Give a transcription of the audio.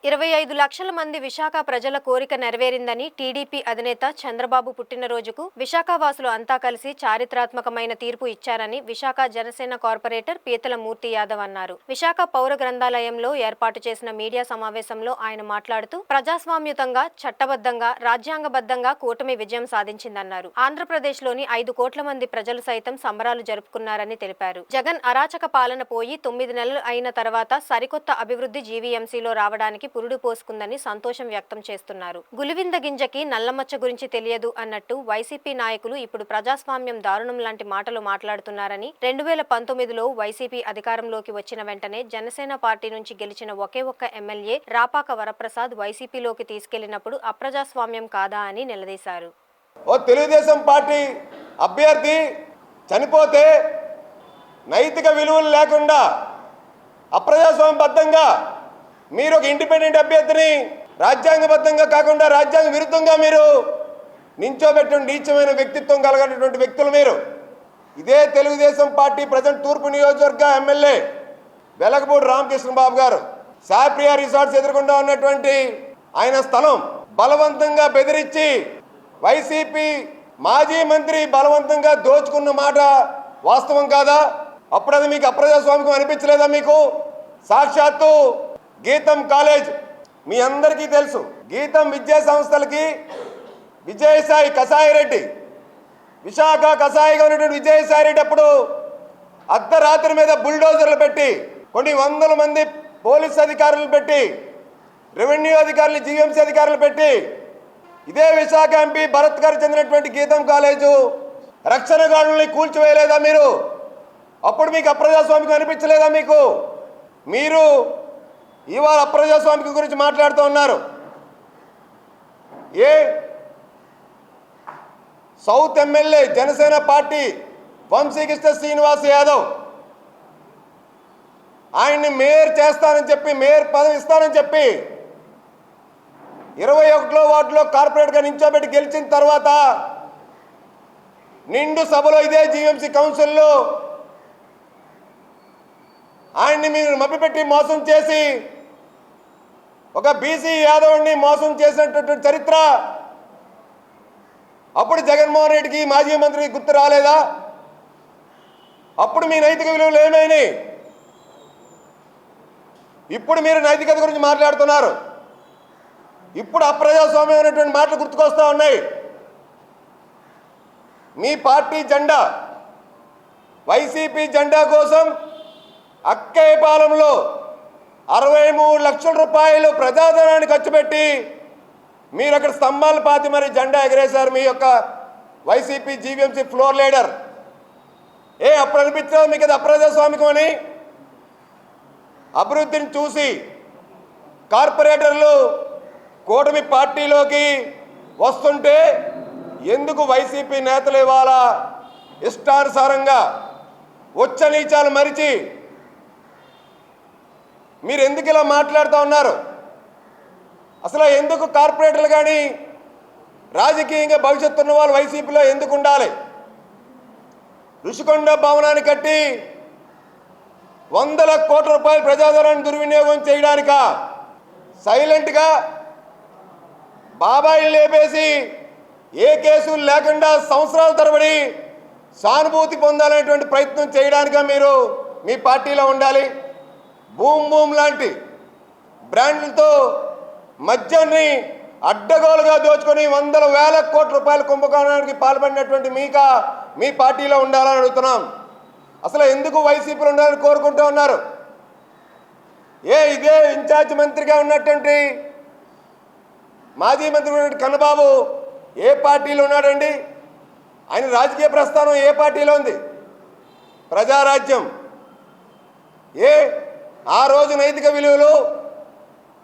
25 లక్షల మంది విశాఖ ప్రజల కోరిక నెరవేరిందని టీడీపీ అధినేత చంద్రబాబు పుట్టినరోజుకు విశాఖ వాసులు అంతా కలిసి చారిత్రాత్మకమైన తీర్పు ఇచ్చారని విశాఖ జనసేన కార్పొరేటర్ పీతల మూర్తి యాదవ్ అన్నారు. విశాఖ పౌర గ్రంథాలయంలో ఏర్పాటు చేసిన మీడియా సమావేశంలో ఆయన మాట్లాడుతూ ప్రజాస్వామ్యుతంగా, చట్టబద్ధంగా, రాజ్యాంగబద్ధంగా కూటమి విజయం సాధించిందన్నారు. ఆంధ్రప్రదేశ్లోని 5 కోట్ల మంది ప్రజలు సైతం సంబరాలు జరుపుకున్నారని తెలిపారు. జగన్ అరాచక పాలన పోయి 9 నెలలు అయిన తర్వాత సరికొత్త అభివృద్ధి జీవీఎంసీలో రావడానికి పురుడు పోసుకుందని సంతోషం వ్యక్తం చేస్తున్నారు. గులివింద గింజకి నల్లమచ్చ గురించి తెలియదు అన్నట్టు వైసీపీ నాయకులు ఇప్పుడు ప్రజాస్వామ్యం దారుణం లాంటి మాటలు మాట్లాడుతున్నారని, 2019లో వైసీపీ అధికారంలోకి వచ్చిన వెంటనే జనసేన పార్టీ నుంచి గెలిచిన ఒకే ఒక్క ఎమ్మెల్యే రాపాక వరప్రసాద్ వైసీపీలోకి తీసుకెళ్లినప్పుడు అప్రజాస్వామ్యం కాదా అని నిలదీశారు. తెలుగుదేశం పార్టీ అభ్యర్థి చనిపోతే నైతిక విలువలు లేకుండా అప్రజాస్వామ్యబద్ధంగా మీరు ఒక ఇండిపెండెంట్ అభ్యర్థిని రాజ్యాంగబద్ధంగా కాకుండా రాజ్యాంగ విరుద్ధంగా మీరు నించోబెట్టిన నీచమైన వ్యక్తిత్వం కలిగినటువంటి వ్యక్తులు మీరు. ఇదే తెలుగుదేశం పార్టీ ప్రజెంట్ తూర్పు నియోజకవర్గ ఎమ్మెల్యే వెలగపూడి రామకృష్ణ బాబు గారు సాప్రియా రిసార్ట్స్ ఎదుర్కొంటూ ఉన్నటువంటి ఆయన స్థలం బలవంతంగా బెదిరించి వైసీపీ మాజీ మంత్రి బలవంతంగా దోచుకున్న మాట వాస్తవం కాదా? అప్పుడు అది మీకు అప్రజాస్వామికం అనిపించలేదా? మీకు సాక్షాత్తు గీతం కాలేజ్ మీ అందరికీ తెలుసు. గీతం విద్యా సంస్థలకి విజయసాయి కసాయిరెడ్డి, విశాఖ కసాయిగా ఉన్నటువంటి విజయసాయి రెడ్డి అప్పుడు అర్ధరాత్రి మీద బుల్డోజర్లు పెట్టి కొన్ని వందల మంది పోలీస్ అధికారులు పెట్టి, రెవెన్యూ అధికారులు, జీవీఎంసీ అధికారులు పెట్టి ఇదే విశాఖ ఎంపీ భరత్ గారు చెందినటువంటి గీతం కాలేజు రక్షణ గాడుల్ని కూల్చివేయలేదా మీరు? అప్పుడు మీకు అప్రజాస్వామికం అనిపించలేదా? మీరు ఇవాళ అప్రజాస్వామికం గురించి మాట్లాడుతూ ఉన్నారు. South MLA Janasena party Vamsikrishna Srinivas Yadav ఆయన్ని మేయర్ చేస్తానని చెప్పి, మేయర్ పదవి ఇస్తానని చెప్పి 21వ వార్డులో కార్పొరేట్గా నించోబెట్టి గెలిచిన తర్వాత నిండు సభలో ఇదే జీవీఎంసీ కౌన్సిల్లో ఆయన్ని మీరు మభ్యపెట్టి మోసం చేసి ఒక బీసీ యాదవ్ని మోసం చేసినటువంటి చరిత్ర అప్పుడు జగన్మోహన్ రెడ్డికి మాజీ మంత్రికి గుర్తు రాలేదా? అప్పుడు మీ నైతిక విలువలు ఏమైనాయి? ఇప్పుడు మీరు నైతికత గురించి మాట్లాడుతున్నారు. ఇప్పుడు అప్రజాస్వామ్యం అనేటువంటి మాటలు గుర్తుకొస్తూ ఉన్నాయి. మీ పార్టీ జెండా వైసీపీ జెండా కోసం అక్కేపాలెంలో 63 లక్షల రూపాయలు ప్రజాధనాన్ని ఖర్చు పెట్టి మీరు అక్కడ స్తంభాలు పాతి మరి జెండా ఎగరేశారు. మీ యొక్క వైసీపీ జీవీఎంసీ ఫ్లోర్ లీడర్ అప్పుడు అనిపించదు మీకు అది అప్రజాస్వామికం అని? అభివృద్ధిని చూసి కార్పొరేటర్లు కూటమి పార్టీలోకి వస్తుంటే ఎందుకు వైసీపీ నేతలు ఇవాళ ఇష్టానుసారంగా ఉచ్చనీచాలు మరిచి మీరు ఎందుకు ఇలా మాట్లాడుతూ ఉన్నారు? అసలు ఎందుకు కార్పొరేటర్లు కానీ రాజకీయంగా భవిష్యత్తు ఉన్న వాళ్ళు వైసీపీలో ఎందుకు ఉండాలి? ఋషికొండ భవనాన్ని కట్టి వందల కోట్ల రూపాయల ప్రజాధనాన్ని దుర్వినియోగం చేయడానిక సైలెంట్గా బాబాయిలు లేపేసి ఏ కేసులు లేకుండా సంవత్సరాల తరబడి సానుభూతి పొందాలనేటువంటి ప్రయత్నం చేయడానిక మీరు మీ పార్టీలో ఉండాలి? బూమ్ లాంటి బ్రాండ్లతో మద్యాన్ని అడ్డగోలుగా దోచుకొని వందల వేల కోట్ల రూపాయల కుంభకోణానికి పాల్పడినటువంటి మీ పార్టీలో ఉండాలని అడుగుతున్నాం. అసలు ఎందుకు వైసీపీలో ఉండాలని కోరుకుంటూ ఉన్నారు? ఇదే ఇన్ఛార్జ్ మంత్రిగా ఉన్నటువంటి మాజీ మంత్రి కన్నబాబు ఏ పార్టీలో ఉన్నాడండి? ఆయన రాజకీయ ప్రస్థానం ఏ పార్టీలో ఉంది? ప్రజారాజ్యం ఆ రోజు నైతిక విలువలు